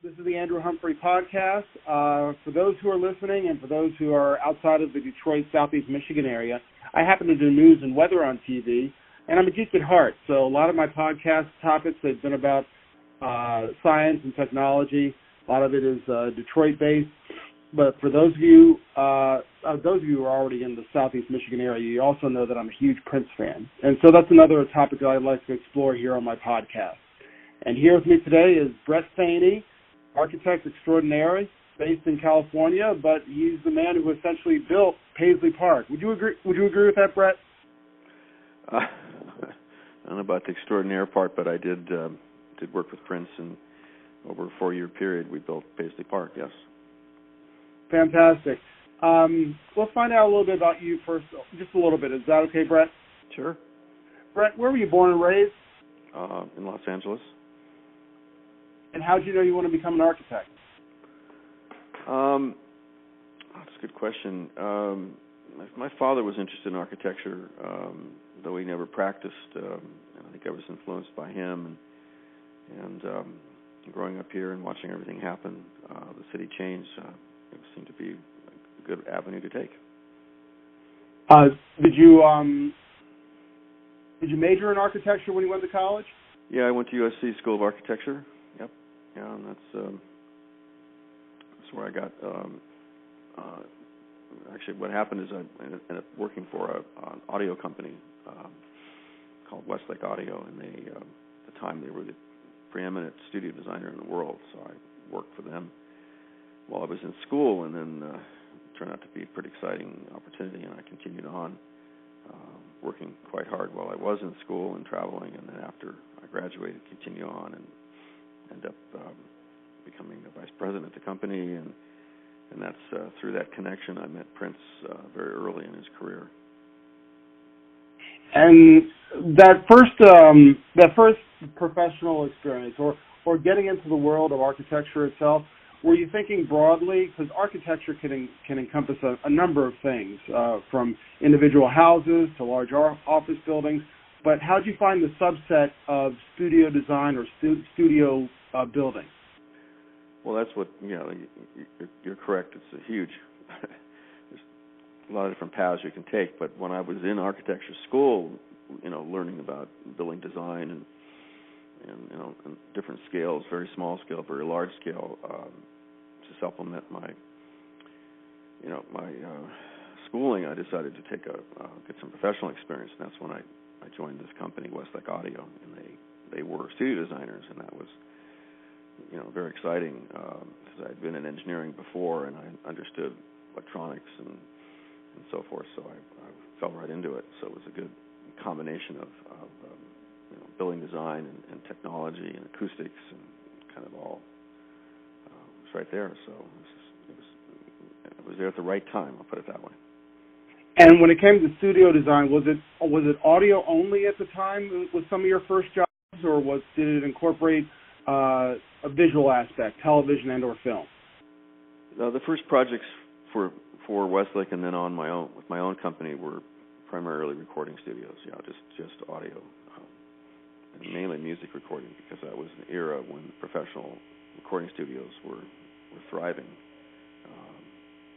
This is the Andrew Humphrey podcast. For those who are listening and for those who are outside of the Detroit, Southeast Michigan area, I happen to do news and weather on TV, and I'm a geek at heart. So a lot of my podcast topics have been about science and technology. A lot of it is Detroit-based. But for those of you who are already in the Southeast Michigan area, you also know that I'm a huge Prince fan. And so that's another topic that I'd like to explore here on my podcast. And here with me today is Bret Thoeny, architect extraordinary, based in California, but he's the man who essentially built Paisley Park. Would you agree with that, Bret? I don't know about the extraordinary part, but I did work with Prince, and over a 4-year period, we built Paisley Park, yes. Fantastic. Let's find out a little bit about you first, just a little bit. Is that okay, Bret? Sure. Bret, where were you born and raised? In Los Angeles. And how did you know you want to become an architect? That's a good question. My father was interested in architecture, though he never practiced. I think I was influenced by him. And growing up here and watching everything happen, the city changed. It seemed to be a good avenue to take. Did you major in architecture when you went to college? Yeah, I went to USC School of Architecture. Yep. Yeah, and that's where I got. Actually, what happened is I ended up working for an audio company called Westlake Audio, and they, at the time, they were the preeminent studio designer in the world. So I worked for them while I was in school, and then it turned out to be a pretty exciting opportunity, and I continued on working quite hard while I was in school and traveling, and then after I graduated, continue on and end up becoming a vice president at the company, and that's through that connection I met Prince very early in his career. And that first professional experience, or getting into the world of architecture itself, were you thinking broadly? Because architecture can encompass a number of things, from individual houses to large office buildings. But how did you find the subset of studio design or studio building? Well, that's what, you're correct. It's a huge, there's a lot of different paths you can take. But when I was in architecture school, learning about building design and different scales, very small scale, very large scale, to supplement my schooling, I decided to get some professional experience, and that's when I joined this company, Westlake Audio, and they were studio designers, and that was very exciting because I had been in engineering before, and I understood electronics and so forth, so I fell right into it. So it was a good combination of building design and technology and acoustics and kind of all was right there. So it was there at the right time, I'll put it that way. And when it came to studio design, was it audio only at the time with some of your first jobs, or did it incorporate a visual aspect, television and/or film? The first projects for Westlake and then on with my own company were primarily recording studios. Just audio, and mainly music recording, because that was an era when professional recording studios were thriving.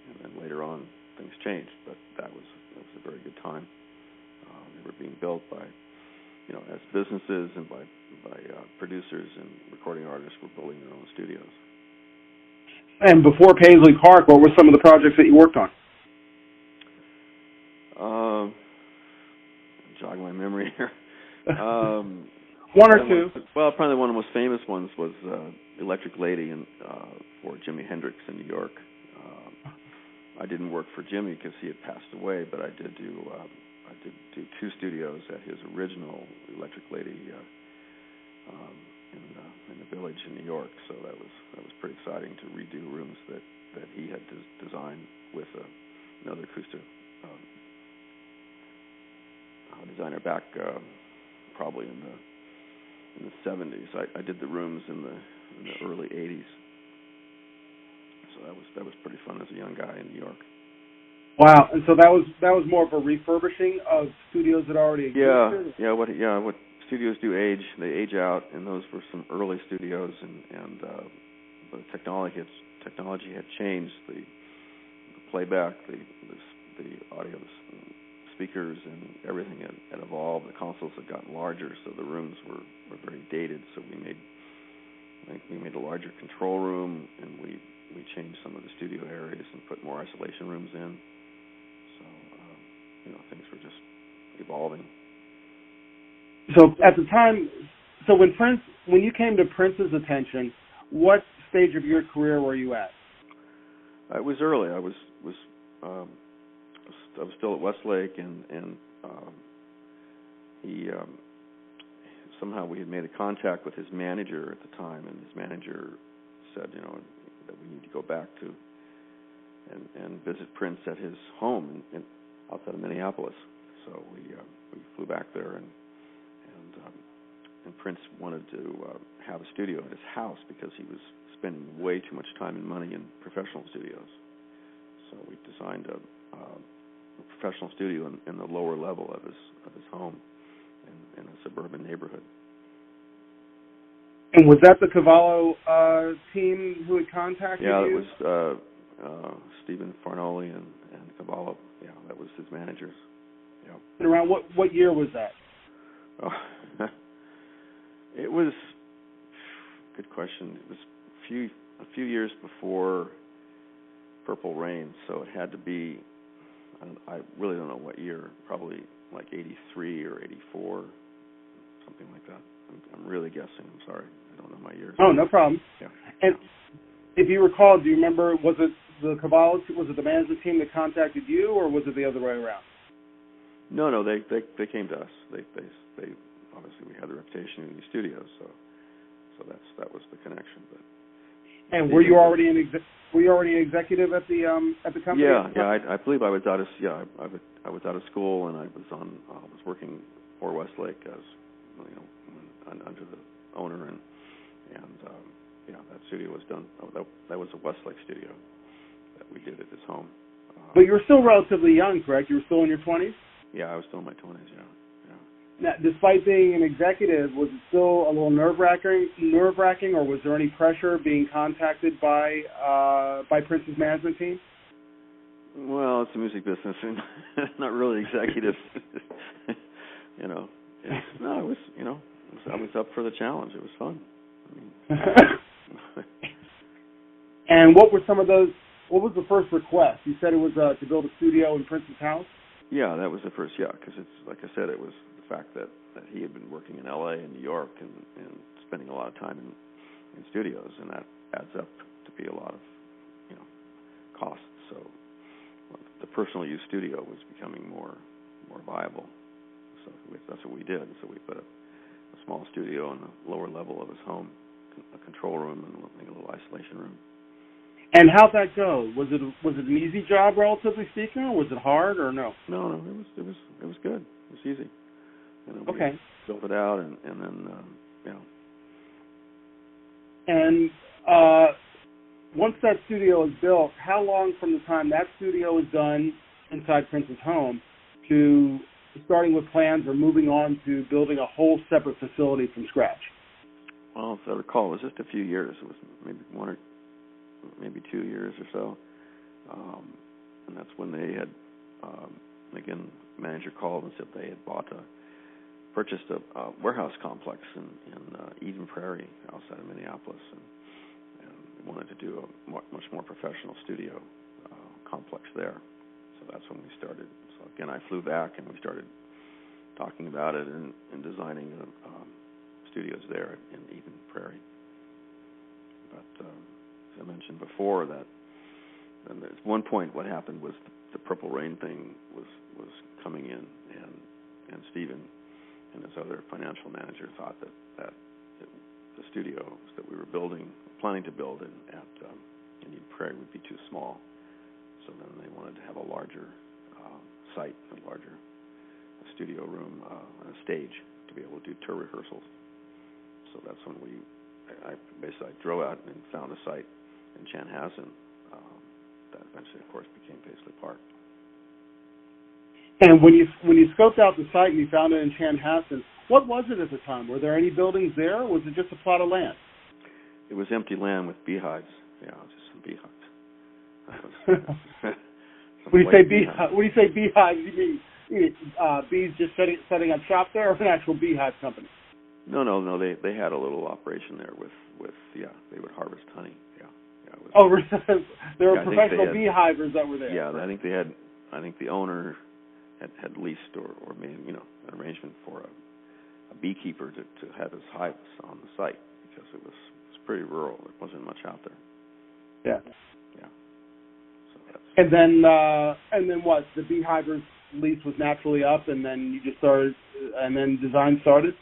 And then later on, things changed, but that was a very good time. They were being built by, as businesses and by producers and recording artists were building their own studios. And before Paisley Park, what were some of the projects that you worked on? Jog my memory here. One or two. Well, probably one of the most famous ones was Electric Lady for Jimi Hendrix in New York. I didn't work for Jimmy because he had passed away, but I did do 2 studios at his original Electric Lady in the Village in New York. So that was pretty exciting to redo rooms that he had designed with another acoustic designer back probably in the 70s. I did the rooms in the early 80s. So that was pretty fun as a young guy in New York. Wow, and so that was more of a refurbishing of studios that already existed? Yeah. What studios do age, they age out, and those were some early studios, the technology had changed. The playback, the audio speakers, and everything had evolved. The consoles had gotten larger, so the rooms were very dated. So we made a larger control room, and we changed some of the studio areas and put more isolation rooms in. So things were just evolving. So at the time, when you came to Prince's attention, what stage of your career were you at? It was early. I was still at Westlake, and he somehow we had made a contact with his manager at the time, and his manager said, that we need to go back to and visit Prince at his home outside of Minneapolis. So we flew back there, and Prince wanted to have a studio at his house because he was spending way too much time and money in professional studios. So we designed a professional studio in the lower level of his home in a suburban neighborhood. And was that the Cavallo team who had contacted you? Yeah, it was Stephen Farnoli and Cavallo. Yeah, that was his managers. Yeah. And around what year was that? Oh, it was good question. It was a few years before Purple Rain, so it had to be. I really don't know what year. Probably like 83 or 84, something like that. I'm really guessing. I'm sorry. I don't know my years. Oh, no problem. Yeah. And if you recall, do you remember, was it the Cavallo, was it the management team that contacted you, or was it the other way around? No, they came to us. They obviously we had a reputation in the studios, so that was the connection. But and were you already an executive at the company? Yeah. I believe I was out of I was out of school, and I was working for Westlake as under the owner, and that studio was done. That was a Westlake studio that we did at his home. But you were still relatively young, correct? You were still in your 20s? Yeah, I was still in my 20s. Yeah. Now, despite being an executive, was it still a little nerve-wracking, or was there any pressure being contacted by Prince's management team? Well, it's a music business, and not really executive. No, it was. I was up for the challenge. It was fun. And what were some of those? What was the first request? You said it was to build a studio in Prince's house. Yeah, that was the first. Yeah, because it's like I said, it was the fact that he had been working in L.A. and New York and spending a lot of time in studios, and that adds up to be a lot of costs. So the personal use studio was becoming more viable. So that's what we did. So we put a small studio in the lower level of his home, a control room, and a little isolation room. And how'd that go? Was it an easy job, relatively speaking, or was it hard, or no? No, it was good. It was easy. Okay. We built it out, and then And once that studio is built, how long from the time that studio is done inside Prince's home to starting with plans or moving on to building a whole separate facility from scratch? Well, if I recall, it was just a few years. It was maybe 2 years or so. And that's when they had, again, the manager called and said they had purchased a warehouse complex in Eden Prairie outside of Minneapolis, and they wanted to do a much more professional studio complex there. So that's when we started. So again, I flew back and we started talking about it and designing studios there in Eden Prairie. But as I mentioned before, that at one point what happened was the Purple Rain thing was coming in, and Stephen and his other financial manager thought that the studios that we were planning to build in Eden Prairie would be too small. So then they wanted to have a larger site, a larger studio room, and a stage to be able to do tour rehearsals. So that's when I basically drove out and found a site in Chanhassen that eventually, of course, became Paisley Park. And when you scoped out the site and you found it in Chanhassen, what was it at the time? Were there any buildings there, or was it just a plot of land? It was empty land with beehives. Yeah, just some beehives. When you say beehives, you mean bees just setting up shop there, or an actual beehive company? No. They had a little operation there with they would harvest honey. Yeah. There were professional beehivers that were there. Yeah, I think the owner had leased or made an arrangement for a beekeeper to have his hives on the site, because it was pretty rural. There wasn't much out there. Yeah. Yeah. So and then what? The beehiver's lease was naturally up, and then you just started, and then design started.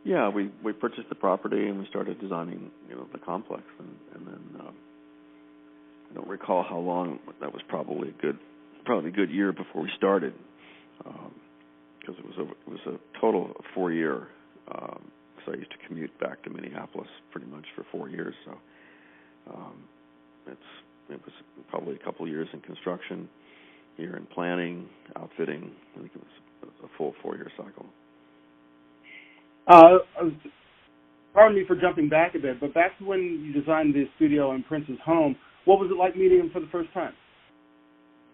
Yeah, we purchased the property and we started designing the complex, and then I don't recall how long. That was probably a good year before we started, because it was a total of 4 year. So I used to commute back to Minneapolis pretty much for 4 years. So it was probably a couple of years in construction, here in planning, outfitting. I think it was a full 4 year cycle. Pardon me for jumping back a bit, but back to when you designed the studio in Prince's home, what was it like meeting him for the first time?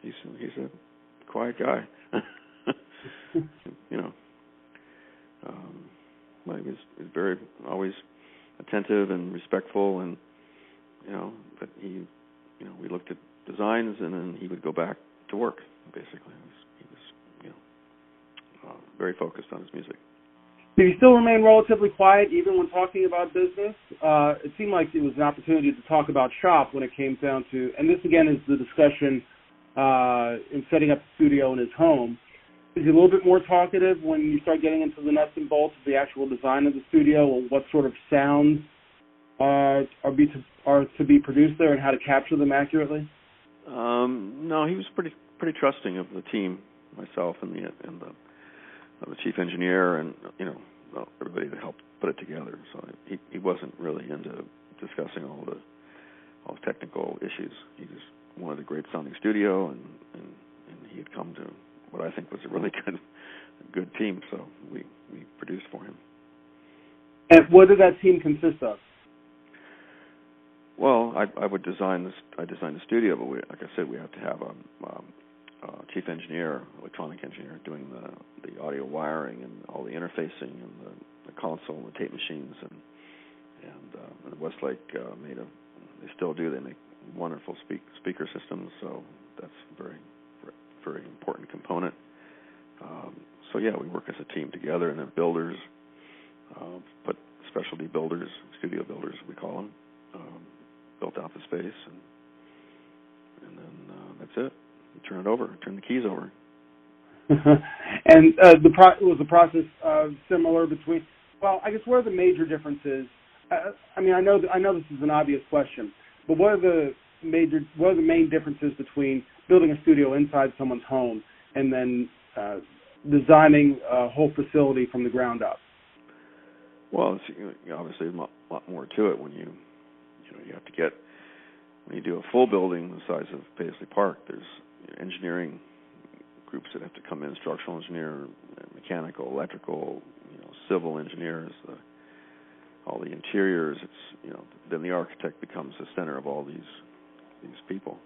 He's a quiet guy. He was very always attentive and respectful, and but we looked at designs, and then he would go back to work. Basically, he was very focused on his music. Did he still remain relatively quiet even when talking about business? It seemed like it was an opportunity to talk about shop when it came down to, and this again is the discussion in setting up the studio in his home. Is he a little bit more talkative when you start getting into the nuts and bolts of the actual design of the studio, or what sort of sounds are to be produced there, and how to capture them accurately? No, he was pretty trusting of the team, myself and the chief engineer, and everybody that helped put it together. So he wasn't really into discussing all the technical issues. He just wanted a great sounding studio, and he had come to what I think was a really good team. So we produced for him. And what did that team consist of? Well, I would design this. I designed the studio, but like I said, we have to have a chief engineer, electronic engineer, doing the audio wiring and all the interfacing and the console and the tape machines, and Westlake they still do. They make wonderful speaker systems, so that's a very, very important component. So yeah, we work as a team together, and then builders, but specialty builders, studio builders we call them, built out the space, and then that's it. Turn the keys over. And was the process similar between? Well, I guess what are the major differences? I know this is an obvious question, but what are the main differences between building a studio inside someone's home and then designing a whole facility from the ground up? Well, it's obviously a lot more to it when you have to get, when you do a full building the size of Paisley Park. There's engineering groups that have to come in, structural engineer, mechanical, electrical, civil engineers, all the interiors. It's then the architect becomes the center of all these people.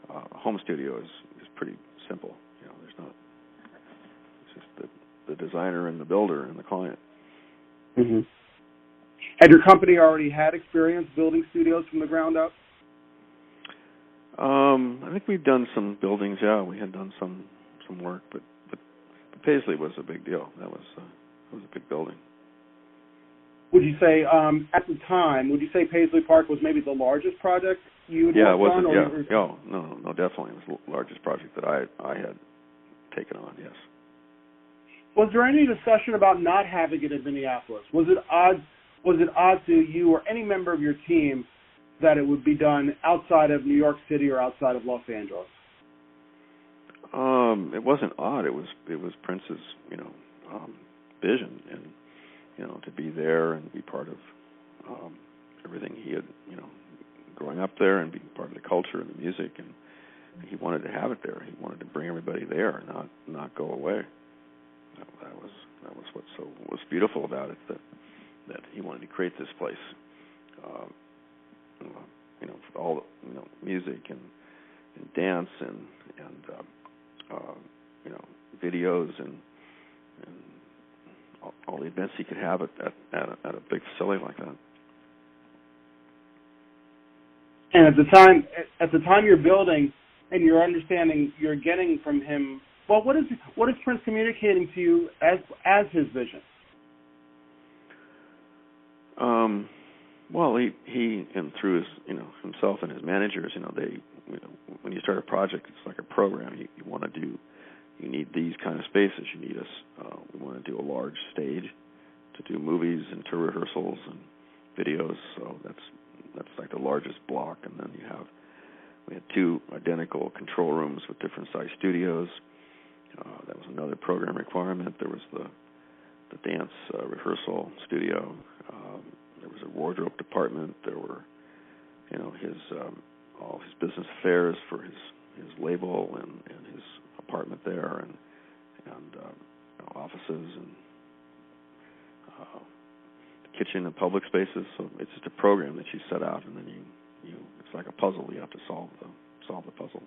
A home studio is pretty simple. There's not. It's just the designer and the builder and the client. Mm-hmm. Had your company already had experience building studios from the ground up? I think we've done some buildings. Yeah, we had done some work, but Paisley was a big deal. That was a big building. Would you say at the time? Would you say Paisley Park was maybe the largest project you had worked on? No, definitely it was the largest project that I had taken on. Yes. Was there any discussion about not having it in Minneapolis? Was it odd to you or any member of your team that it would be done outside of New York City or outside of Los Angeles? It wasn't odd. It was Prince's, vision, and to be there and be part of everything he had, growing up there, and being part of the culture and the music, and he wanted to have it there. He wanted to bring everybody there, not go away. That was what was beautiful about it, that he wanted to create this place for all music and dance and videos and all the events he could have at a big facility like that. And at the time you're building and you're understanding, you're getting from him. Well, what is Prince communicating to you as his vision? Well, he and through his himself and his managers, they when you start a project, it's like a program. You want to do. You need these kind of spaces. You need us. We want to do a large stage to do movies and tour rehearsals and videos. So that's like the largest block. And then we had 2 identical control rooms with different size studios. That was another program requirement. There was the dance rehearsal studio. There was a wardrobe department. There were his all his business affairs for his label and his apartment there and offices and the kitchen and public spaces. So it's just a program that you set out, and then you it's like a puzzle. You have to solve the puzzle.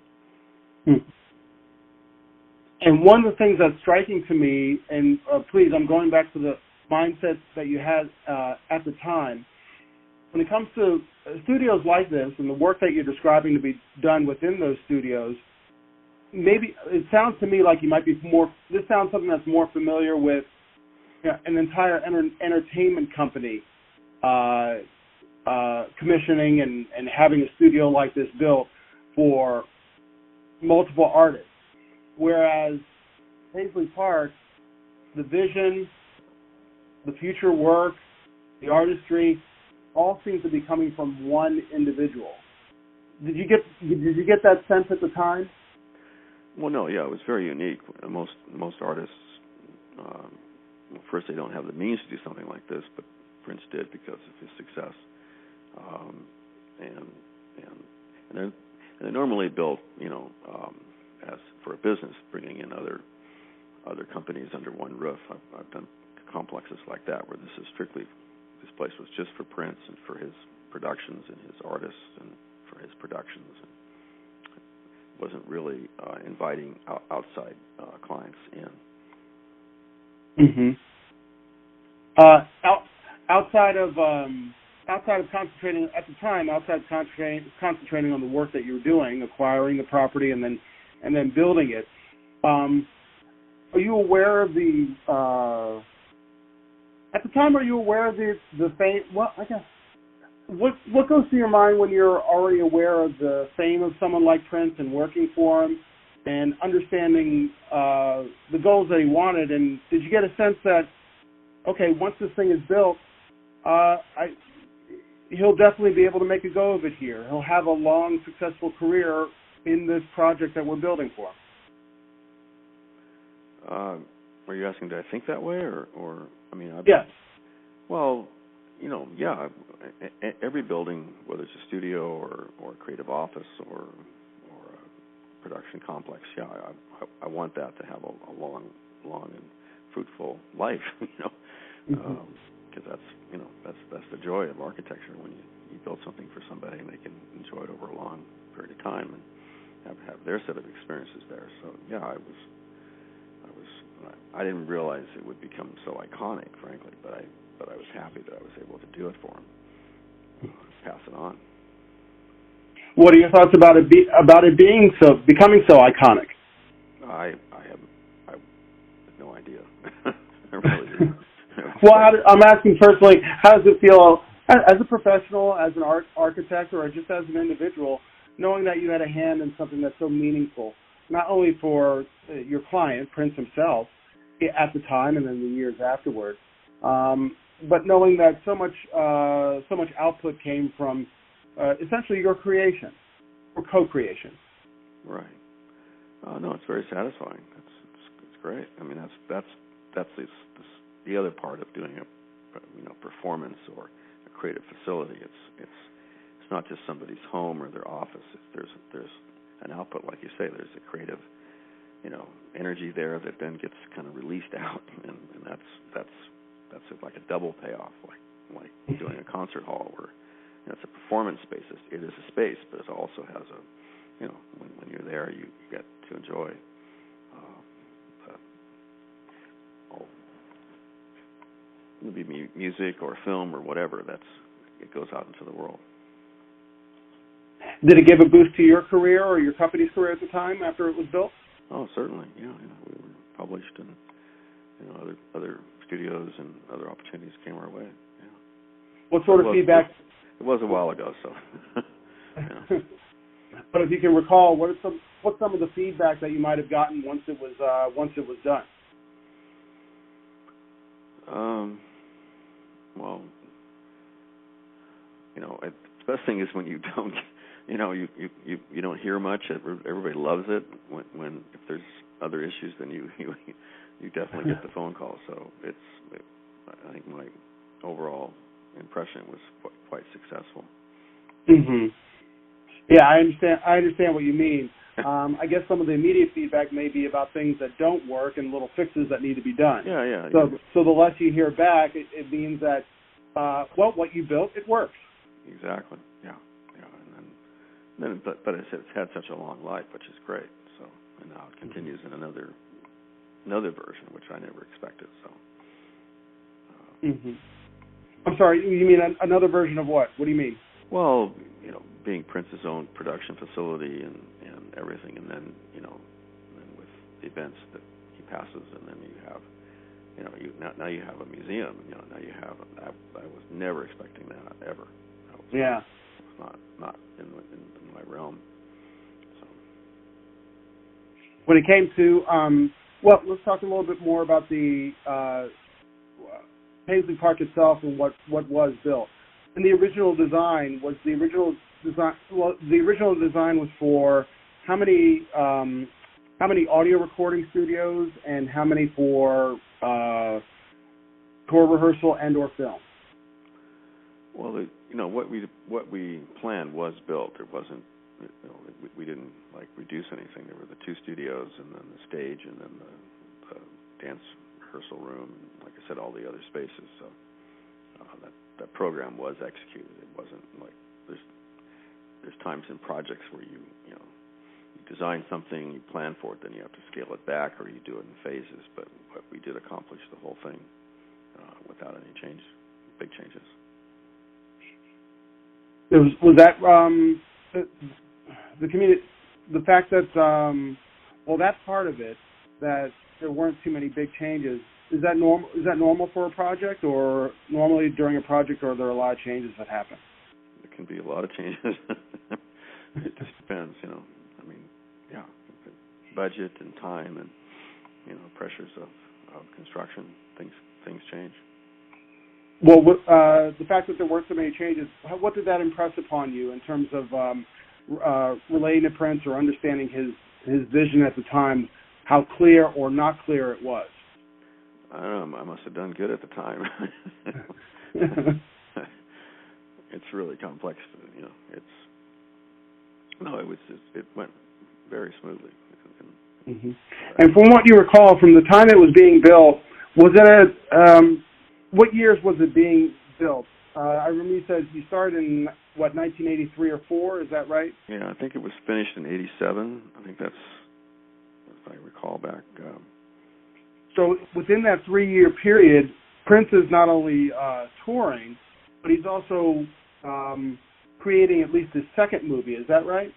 And one of the things that's striking to me, and please, I'm going back to the mindset that you had at the time. When it comes to studios like this and the work that you're describing to be done within those studios, maybe it sounds to me like you might be more. This sounds something that's more familiar with an entire entertainment company commissioning and having a studio like this built for multiple artists. Whereas Paisley Park, the vision, the future work, the artistry, all seems to be coming from one individual. Did you get that sense at the time? Well, no, yeah, it was very unique. Most artists, first they don't have the means to do something like this, but Prince did because of his success. And they're normally built, as for a business, bringing in other companies under one roof. I've done complexes like that where this place was just for Prince and for his productions and his artists and for his productions. It wasn't really inviting outside clients in. Mm-hmm. Outside of concentrating at the time, concentrating on the work that you were doing, acquiring the property and then building it. Are you aware of the? At the time, are you aware of the fame? Well, I guess what goes through your mind when you're already aware of the fame of someone like Prince and working for him and understanding the goals that he wanted? And did you get a sense that, okay, once this thing is built, he'll definitely be able to make a go of it here. He'll have a long, successful career in this project that we're building for him? Are you asking, do I think that way, or I mean? Yes. Well, yeah. Every building, whether it's a studio or a creative office or a production complex, yeah, I want that to have a long and fruitful life, because that's the joy of architecture when you build something for somebody and they can enjoy it over a long period of time and have their set of experiences there. So yeah, I didn't realize it would become so iconic, frankly, but I was happy that I was able to do it for him, pass it on. What are your thoughts about it becoming so iconic? I have no idea. I really do. Well, I'm asking personally, how does it feel as a professional, as an architect, or just as an individual, knowing that you had a hand in something that's so meaningful, not only for your client, Prince himself, at the time and then the years afterward, but knowing that so much output came from essentially your creation or co-creation? Right. No, it's very satisfying. It's great. I mean, that's the other part of doing a performance or a creative facility. It's not just somebody's home or their office. There's an output, like you say. There's a creative energy there that then gets kind of released out, and that's like a double payoff, like doing a concert hall where it's a performance space. It is a space, but it also has a, when you're there, you get to enjoy it'll be music or film or whatever. It goes out into the world. Did it give a boost to your career or your company's career at the time after it was built? Oh, certainly. Yeah, we were published, and other studios and other opportunities came our way. Yeah. What sort of feedback? It was a while ago, so. Yeah. But if you can recall, what's some of the feedback that you might have gotten once it was done? Well, the best thing is when you don't, you don't hear much. Everybody loves it. When if there's other issues, then you definitely get the phone call. So I think my overall impression was quite successful. Mm-hmm. Yeah, I understand what you mean. I guess some of the immediate feedback may be about things that don't work and little fixes that need to be done. Yeah. So the less you hear back, it means that what you built, it works. Exactly. Yeah. And then but it's had such a long life, which is great. So and now it continues in another version, which I never expected. So. Mm-hmm. I'm sorry. You mean another version of what? What do you mean? Well, being Prince's own production facility and everything, and then then with the events that he passes, and then you have, now you have a museum. Now you have. I was never expecting that ever. It was not in my realm. So. When it came to let's talk a little bit more about the Paisley Park itself and what was built. And the original design was the original design was for how many audio recording studios and how many for tour rehearsal and or film? Well, what we planned was built. It wasn't. We didn't reduce anything. There were the two studios and then the stage and then the dance rehearsal room. And, like I said, all the other spaces. So that program was executed. It wasn't like there's times in projects where you design something, you plan for it, then you have to scale it back or you do it in phases. But we did accomplish the whole thing without any big changes. Was that the community? The fact that that part of it, that there weren't too many big changes. Is that normal? Is that normal for a project, or normally during a project, are there a lot of changes that happen? There can be a lot of changes. It just depends, I mean, yeah, budget and time and pressures of construction. Things change. Well, the fact that there weren't so many changes, what did that impress upon you in terms of relating to Prince or understanding his vision at the time? How clear or not clear it was? I don't know. I must have done good at the time. It's really complex. It went very smoothly. Mm-hmm. And from what you recall, from the time it was being built, was it what years was it being built? I remember you said you started in 1983 or 4. Is that right? Yeah, I think it was finished in '87. I think that's, if I recall back. So within that 3-year period, Prince is not only touring, but he's also creating at least his second movie. Is that right?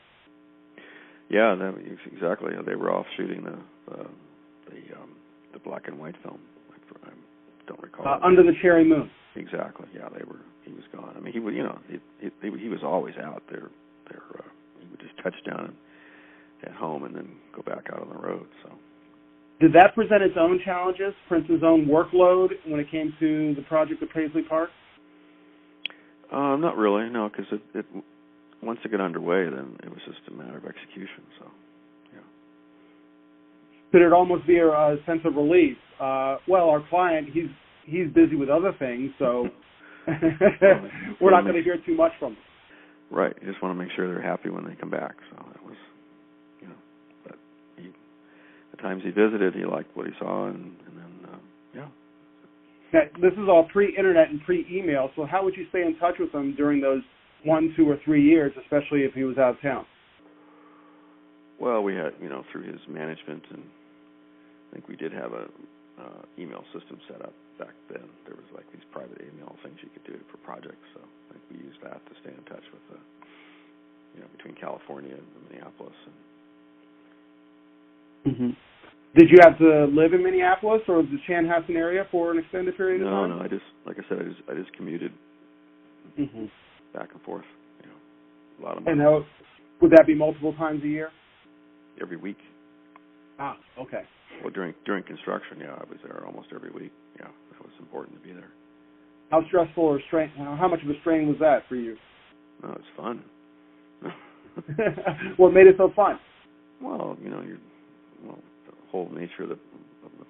Yeah, exactly. They were off shooting the black and white film. I don't recall. Under the Cherry Moon. Exactly. Yeah, he was gone. I mean, he would. He was always out there. He would just touch down at home and then go back out on the road. So. Did that present its own challenges, Prince's own workload, when it came to the project at Paisley Park? Not really, no, because it once it got underway, then it was just a matter of execution. So, yeah. Could it almost be a sense of relief? Our client, he's busy with other things, so we're not going to hear too much from him. Right. You just want to make sure they're happy when they come back. So that was, but the times he visited, he liked what he saw, and then, yeah. Now, this is all pre-internet and pre-email, so how would you stay in touch with them during those 1, 2, or 3 years, especially if he was out of town? Well, we had, through his management, and I think we did have a email system set up back then. There was like these private email things you could do for projects, so I think we used that to stay in touch with, between California and Minneapolis. Mm-hmm. Did you have to live in Minneapolis or the Chanhassen area for an extended period of time? No. I just commuted back and forth. A lot of money. And would that be multiple times a year? Every week. Ah, okay. Well, during construction, I was there almost every week. Yeah, it was important to be there. How stressful or strain? How much of a strain was that for you? No, it's fun. What made it so fun? Well, the whole nature of the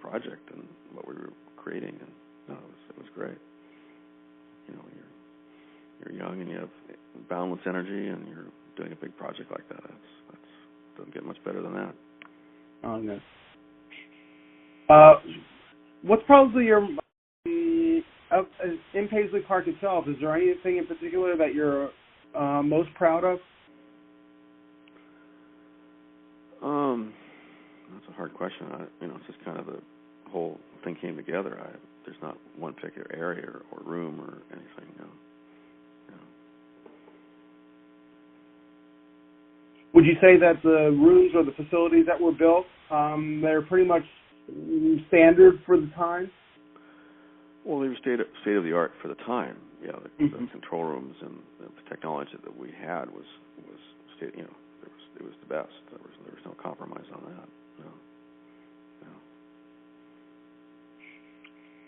project and what we were creating, and it was great. You're young and you have boundless energy, and you're doing a big project like that. That's doesn't get much better than that. Oh, no. What's probably your in Paisley Park itself? Is there anything in particular that you're most proud of? That's a hard question. It's just kind of the whole thing came together. There's not one particular area or room or anything. No. Would you say that the rooms or the facilities that were built, they're pretty much standard for the time? Well, they were state of the art for the time. Yeah, the control rooms and the technology that we had was state. It was the best. There was no compromise on that. No.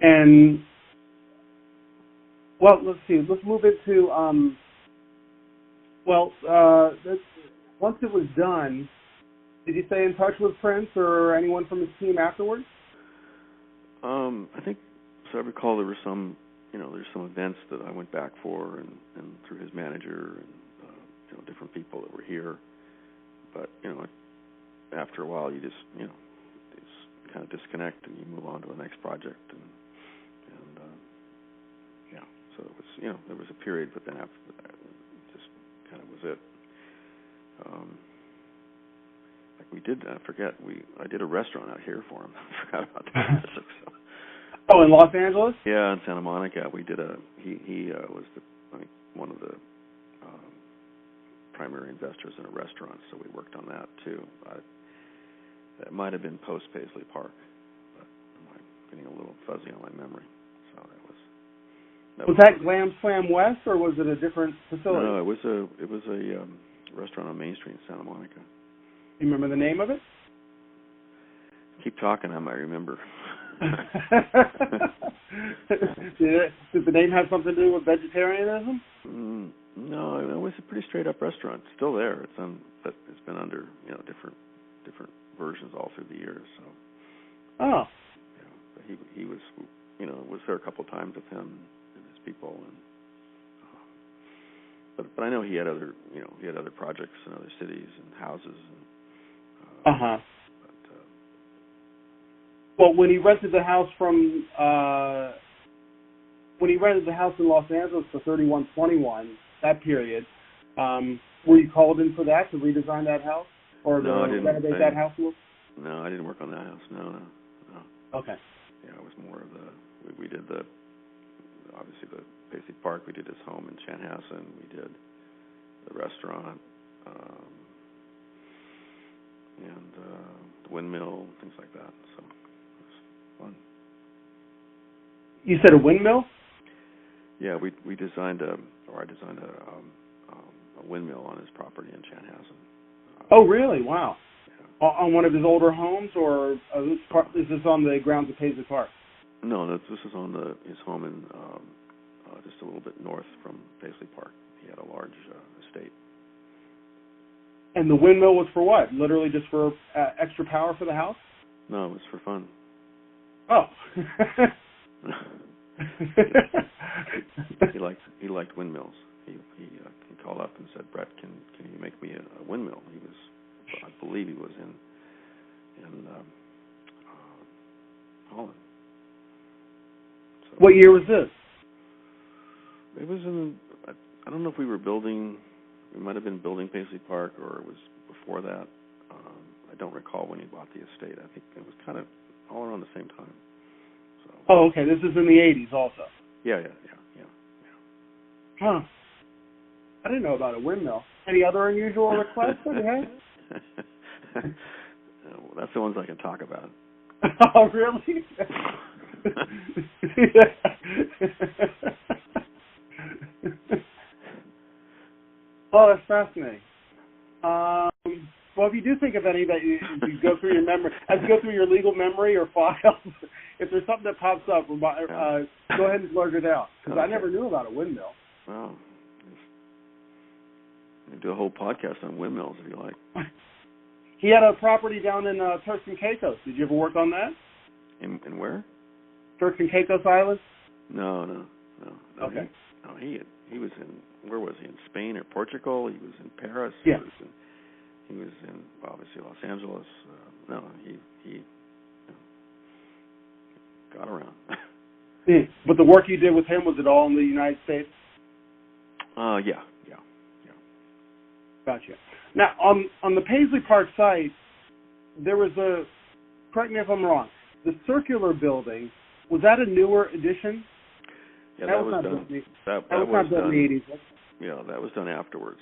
And let's see. Let's move into once it was done, did you stay in touch with Prince or anyone from his team afterwards? I think, so I recall there were some, there's some events that I went back for and through his manager and, different people that were here. But, after a while you just kind of disconnect and you move on to the next project. And so it was, there was a period, but then after that, it just kind of was it. Like we did, I did a restaurant out here for him. I forgot about that. Oh, in Los Angeles? Yeah, in Santa Monica. We did he was one of the primary investors in a restaurant, so we worked on that too. That might have been post Paisley Park, but I'm getting a little fuzzy on my memory. So was that Glam Slam West, or was it a different facility? No, it was a restaurant on Main Street in Santa Monica. You remember the name of it? Keep talking, I might remember. Did the name have something to do with vegetarianism? No, it was a pretty straight up restaurant. It's still there. But it's been under different versions all through the years. So. Oh. But he was was there a couple of times with him and his people, and but I know he had other projects in other cities and houses. And, Well, when he rented the house in Los Angeles for 3121, that period, were you called in for that to redesign that house or no, to renovate that house? No, I didn't work on that house. No. Okay. Yeah, it was more of we did obviously the Paisley Park. We did his home in Chanhassen. We did the restaurant. And the windmill, things like that. So it was fun. You said a windmill? Yeah, I designed a windmill on his property in Chanhassen. Oh, really? Wow. Yeah. On one of his older homes, or is this on the grounds of Paisley Park? No, this is on his home in just a little bit north from Paisley Park. He had a large estate. And the windmill was for what? Literally just for extra power for the house? No, it was for fun. Oh. He liked windmills. He called up and said, "Bret, can you make me a windmill?" I believe he was in Holland. So what year was this? It was in I don't know if we were building. We might have been building Paisley Park, or it was before that. I don't recall when he bought the estate. I think it was kind of all around the same time. So. Oh, okay. This is in the 80s also. Yeah. Huh. I didn't know about a windmill. Any other unusual requests that you had? Well, that's the ones I can talk about. Oh, really? Oh, that's fascinating. Well, if you do think of any that you go through your memory, as you go through your legal memory or files, if there's something that pops up, go ahead and blurt it out. Because I never knew about a windmill. Well, we do a whole podcast on windmills if you like. He had a property down in Turks and Caicos. Did you ever work on that? In where? Turks and Caicos Island? No. Okay. He was in, where was he? In Spain or Portugal? He was in Paris. Yeah. He was in obviously Los Angeles. He got around. But the work you did with him, was it all in the United States? Yeah. Gotcha. Now, on the Paisley Park site, there was correct me if I'm wrong, the circular building, was that a newer addition? Yeah, that was done. That was not done in the 80s. Yeah, that was done afterwards.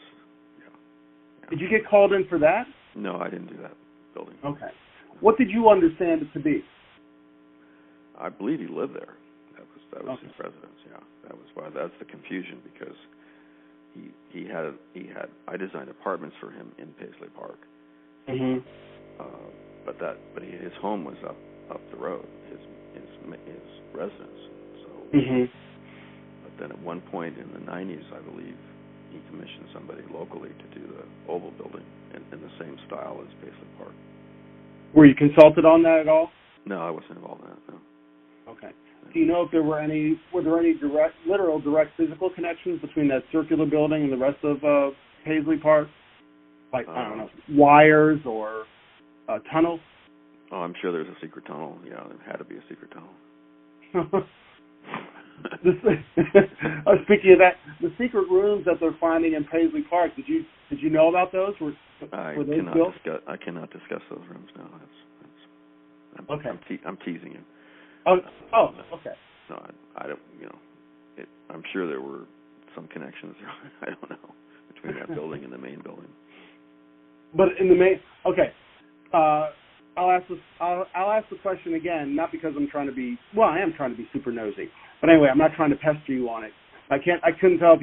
Yeah. Did you get called in for that? No, I didn't do that building. Okay. What did you understand it to be? I believe he lived there. That was Okay. his residence. Yeah, that was why. That's the confusion, because he had I designed apartments for him in Paisley Park. Mm-hmm. But his home was up the road, his residence. So. Mm-hmm. But then at one point in the 90s, I believe, he commissioned somebody locally to do the Oval Building in the same style as Paisley Park. Were you consulted on that at all? No, I wasn't involved in that. No. Okay. Do you know if there were any direct physical connections between that circular building and the rest of Paisley Park? Like, I don't know, wires or tunnels? Oh, I'm sure there's a secret tunnel. Yeah, there had to be a secret tunnel. Speaking of that, the secret rooms that they're finding in Paisley Park, did you know about those? Were those built? I cannot discuss those rooms now. Okay. I'm teasing you. Oh, okay. No, I don't. I'm sure there were some connections. I don't know, between that building and the main building. But in the main, okay. I'll ask the question again, not because I'm trying to be. Well, I am trying to be super nosy. But anyway, I'm not trying to pester you on it. I couldn't tell if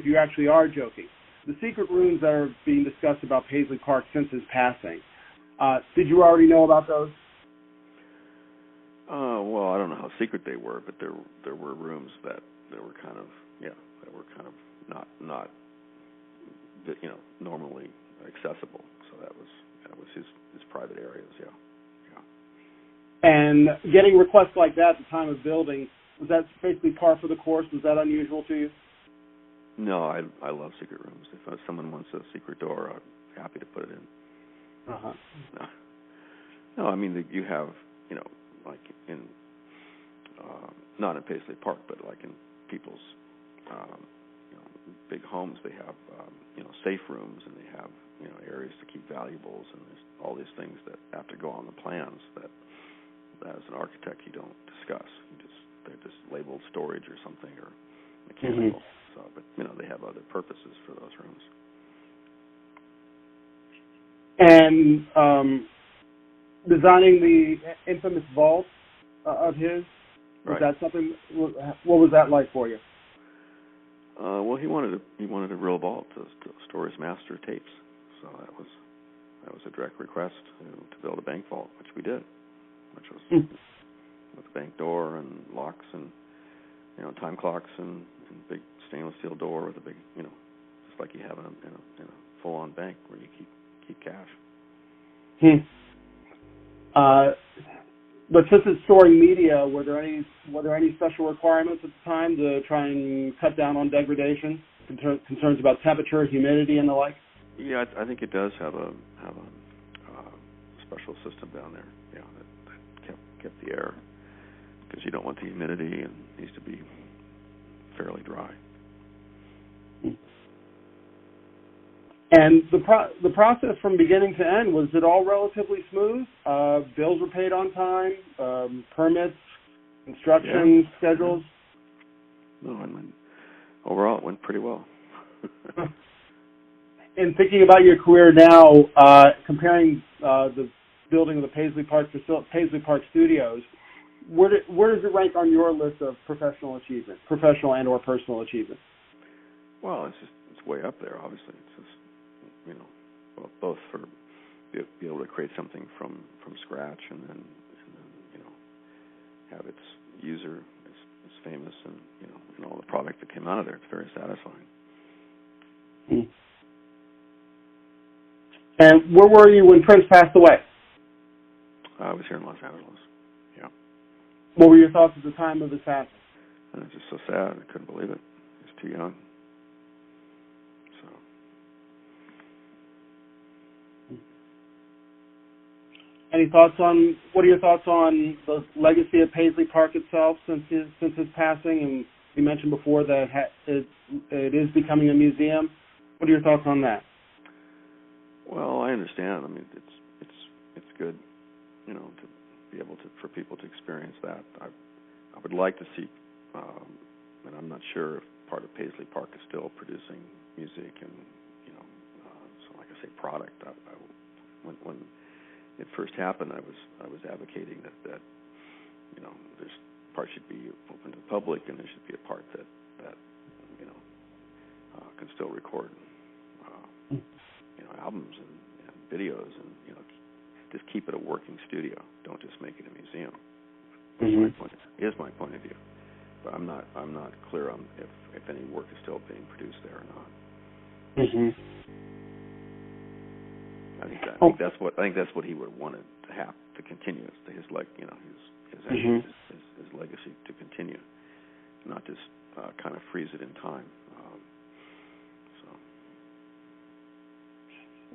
you actually are joking. The secret rooms that are being discussed about Paisley Park since his passing. Did you already know about those? Well, I don't know how secret they were, but there were rooms that were kind of not normally accessible. So that was his private areas. Yeah. And getting requests like that at the time of building, was that basically par for the course? Was that unusual to you? No, I love secret rooms. If someone wants a secret door, I'm happy to put it in. Uh-huh. No, I mean you have like in not in Paisley Park, but like in people's big homes, they have safe rooms, and they have areas to keep valuables, and there's all these things that have to go on the plans that as an architect you don't discuss. They're just labeled storage or something, or mechanical. Mm-hmm. So, but they have other purposes for those rooms. And designing the infamous vault of his, was that something? What was that like for you? Well, he wanted a real vault to store his master tapes. So that was a direct request to build a bank vault, which we did, which was with a bank door and locks and time clocks and big stainless steel door with a big just like you have in a full-on bank where you keep cash. But since it's storing media, were there any special requirements at the time to try and cut down on degradation, concerns about temperature, humidity, and the like? Yeah, I think it does have a special system down there. Yeah, that kept the air, because you don't want the humidity, and it needs to be fairly dry. And the process from beginning to end, was it all relatively smooth? Bills were paid on time, permits, construction schedules? No, overall it went pretty well. In thinking about your career now, comparing the building of the Paisley Park Studios, where does it rank on your list of professional achievement, professional and or personal achievement? Well, it's way up there. Obviously, it's just both for be able to create something from scratch and then have its user is famous and all the product that came out of there. It's very satisfying. Mm. And where were you when Prince passed away? I was here in Los Angeles. Yeah. What were your thoughts at the time of his passing? And it's just so sad. I couldn't believe it. He was too young. So. What are your thoughts on the legacy of Paisley Park itself since his passing? And you mentioned before that it is becoming a museum. What are your thoughts on that? Well, I understand. I mean, it's good, to be able for people to experience that. I would like to see, and I'm not sure if part of Paisley Park is still producing music and so like I say, product. When it first happened, I was advocating that there's part should be open to the public, and there should be a part that can still record albums and videos, and just keep it a working studio. Don't just make it a museum. Is my point of view, but I'm not clear on if any work is still being produced there or not. Mm-hmm. I think that's what he would have wanted to have to continue. His legacy to continue, not just kind of freeze it in time.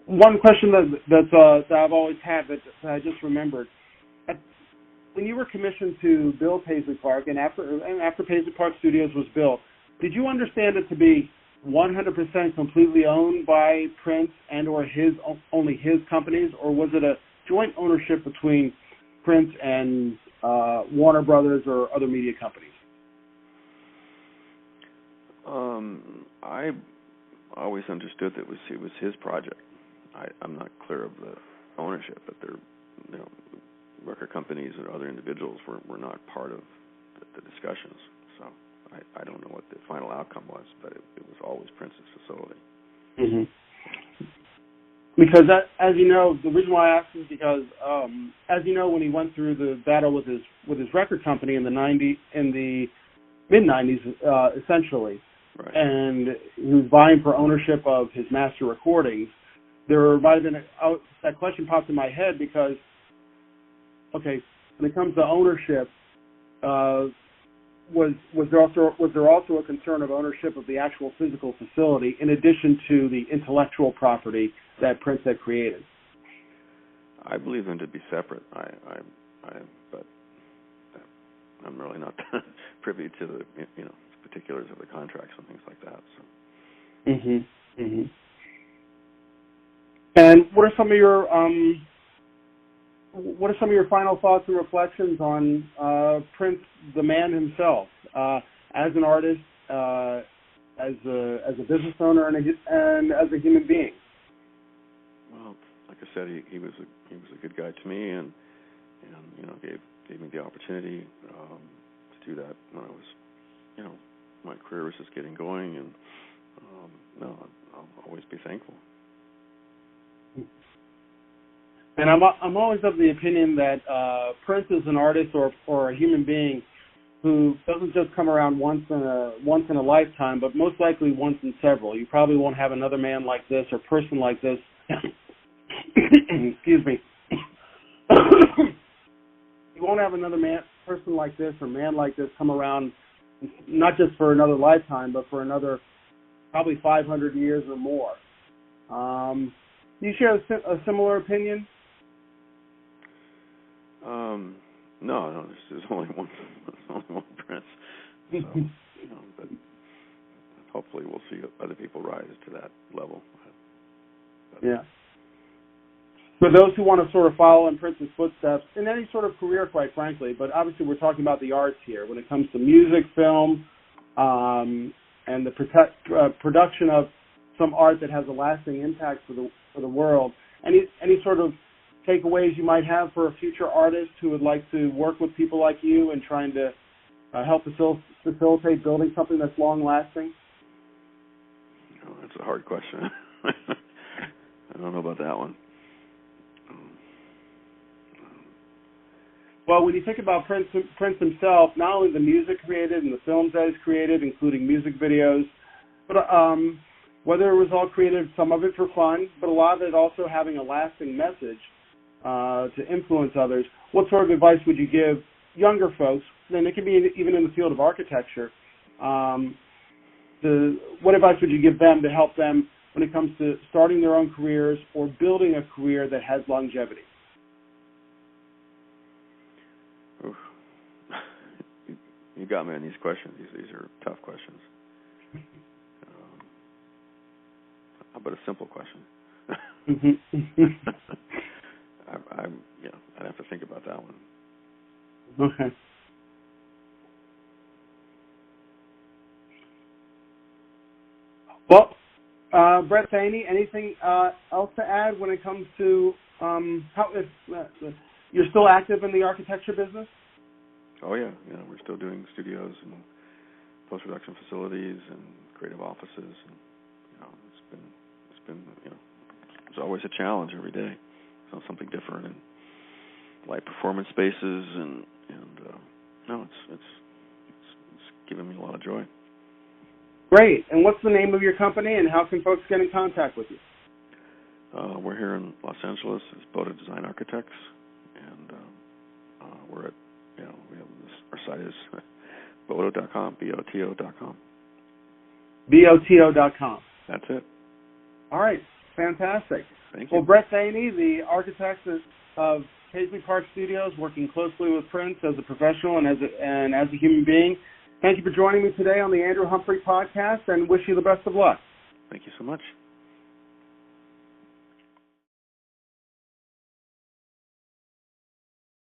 One question that I've always had that I just remembered: when you were commissioned to build Paisley Park, and after Paisley Park Studios was built, did you understand it to be 100% completely owned by Prince and or only his companies, or was it a joint ownership between Prince and Warner Brothers or other media companies? I always understood that it was his project. I'm not clear of the ownership, but record companies and other individuals were not part of the discussions. So I don't know what the final outcome was, but it was always Prince's facility. Mm-hmm. Because as you know, the reason why I asked is because, as you know, when he went through the battle with his record company in the mid-90s, essentially, right. And he was vying for ownership of his master recordings, there might have been that question popped in my head because, okay, when it comes to ownership, was there also a concern of ownership of the actual physical facility in addition to the intellectual property that Prince had created? I believe them to be separate. But I'm really not privy to the particulars of the contracts and things like that. So. Mm-hmm. Mm-hmm. And what are some of your final thoughts and reflections on Prince, the man himself, as an artist, as a business owner, and as a human being? Well, like I said, he was a good guy to me, and gave me the opportunity to do that when I was, my career was just getting going, and I'll always be thankful. And I'm always of the opinion that Prince is an artist or a human being who doesn't just come around once in a lifetime, but most likely once in several. You probably won't have another man like this or person like this. Excuse me. You won't have another person like this or man like this come around, not just for another lifetime, but for another probably 500 years or more. Do you share a similar opinion? No. There's only one Prince. So, but hopefully we'll see other people rise to that level. Yeah. For those who want to sort of follow in Prince's footsteps in any sort of career, quite frankly, but obviously we're talking about the arts here when it comes to music, film, and the production of some art that has a lasting impact for the world. Any sort of takeaways you might have for a future artist who would like to work with people like you and trying to help facilitate building something that's long-lasting? Oh, that's a hard question. I don't know about that one. Well, when you think about Prince himself, not only the music created and the films that he's created, including music videos, but whether it was all created, some of it for fun, but a lot of it also having a lasting message to influence others, what sort of advice would you give younger folks, and it can be even in the field of architecture, what advice would you give them to help them when it comes to starting their own careers or building a career that has longevity? Oof. You got me on these questions. These are tough questions. How about a simple question? I'd have to think about that one. Okay. Well, Bret Thoeny, anything else to add when it comes to you're still active in the architecture business? Oh yeah, we're still doing studios and post-production facilities and creative offices, and it's been it's always a challenge every day. So something different and light performance spaces and it's given me a lot of joy. Great. And what's the name of your company, and how can folks get in contact with you? We're here in Los Angeles. It's Boda Design Architects, and we're at our site is boto.com, boto.com. boto.com. That's it. All right. Fantastic. Thank you. Well, Bret Thoeny, the architect of Paisley Park Studios, working closely with Prince as a professional and as a human being. Thank you for joining me today on the Andrew Humphrey podcast, and wish you the best of luck. Thank you so much.